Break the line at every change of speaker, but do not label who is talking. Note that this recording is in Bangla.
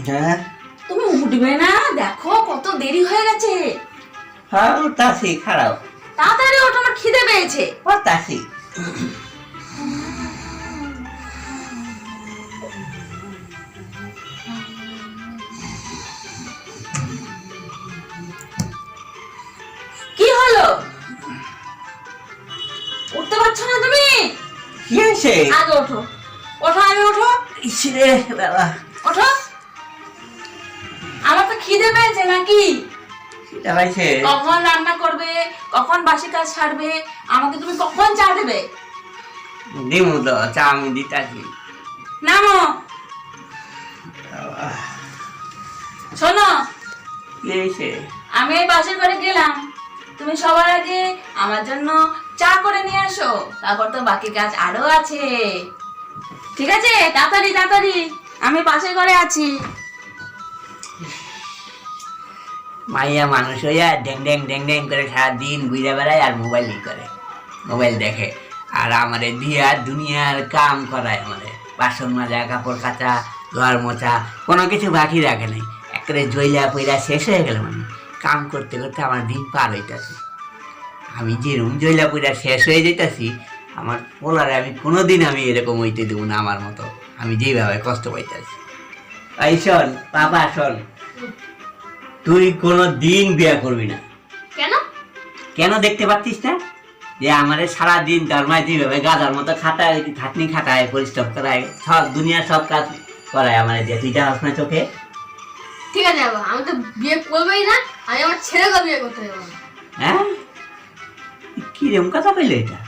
হ্যাঁ
তুমি উঠবে না? দেখো কত দেরি হয়ে গেছে।
হ্যাঁ উঠতাছি, খারাপ
তাড়াতাড়ি ওঠো, আমার খিদে পেয়েছে।
উঠতাছি।
কি হলো? উঠতে পারছো না তুমি?
কি হয়েছে?
আগে ওঠো, ওঠো, আগে ওঠো,
ইসরে বাবা,
ওঠো। আমার তো খিদে পেয়েছে নাকি?
সেটা হয়েছে।
কখন রান্না করবে, কখন বাসি কাজ ছাড়বে, আমাকে তুমি কখন চা দেবে?
দিমু তো চা, আমি দিতাছি।
নামো। শোনো,
কি হয়েছে?
আমি এই বাসের ঘরে গেলাম, তুমি সবার আগে আমার জন্য চা করে নিয়ে আসো, তারপর তো বাকি কাজ আরো আছে। ঠিক আছে? তাড়াতাড়ি তাড়াতাড়ি, আমি পাশের ঘরে আছি।
মাইয়া মানুষ হইয়া ড্যাং ড্যাং ড্যাং ড্যাং করে সারাদিন ঘুরে বেড়ায় আর মোবাইলই করে, মোবাইল দেখে। আর আমারে দিয়া দুনিয়ার কাম করায়, আমারে বাসন মাজা, কাপড় কাচা, ঘর মোছা, কোনো কিছু বাকি রাখে নাই। একেবারে জইলা পইলা শেষ হয়ে গেল। মানে কাম করতে করতে আমার দিন পার হইতাছে। আমি যে রুম জইলা পইলা শেষ হয়ে যেতেছি, আমার পোলারে আমি কোনোদিন আমি এরকম হইতে দেবো না আমার মতো, আমি যেভাবে কষ্ট পাইতেছি। এই শোন বাবা, শোন, তুই কোনো দিন বিয়ে করবি না।
কেন?
কেন দেখতে পাচ্ছিস না যে আমারে সারাদিন ধর্মায় যেভাবে গাধার মতো খাটায়, খাটনি খাটায়, পরিশ্রম করায়, সব দুনিয়ার সব কাজ করায় আমারে দিয়ে, তুই যাস না চোখে?
ঠিক আছে বাবা, আমি তো বিয়ে করবোই না, আমি আমার ছেলেকে বিয়ে করতে যাবো না।
হ্যাঁ, কিরম কথা কইলে এটা?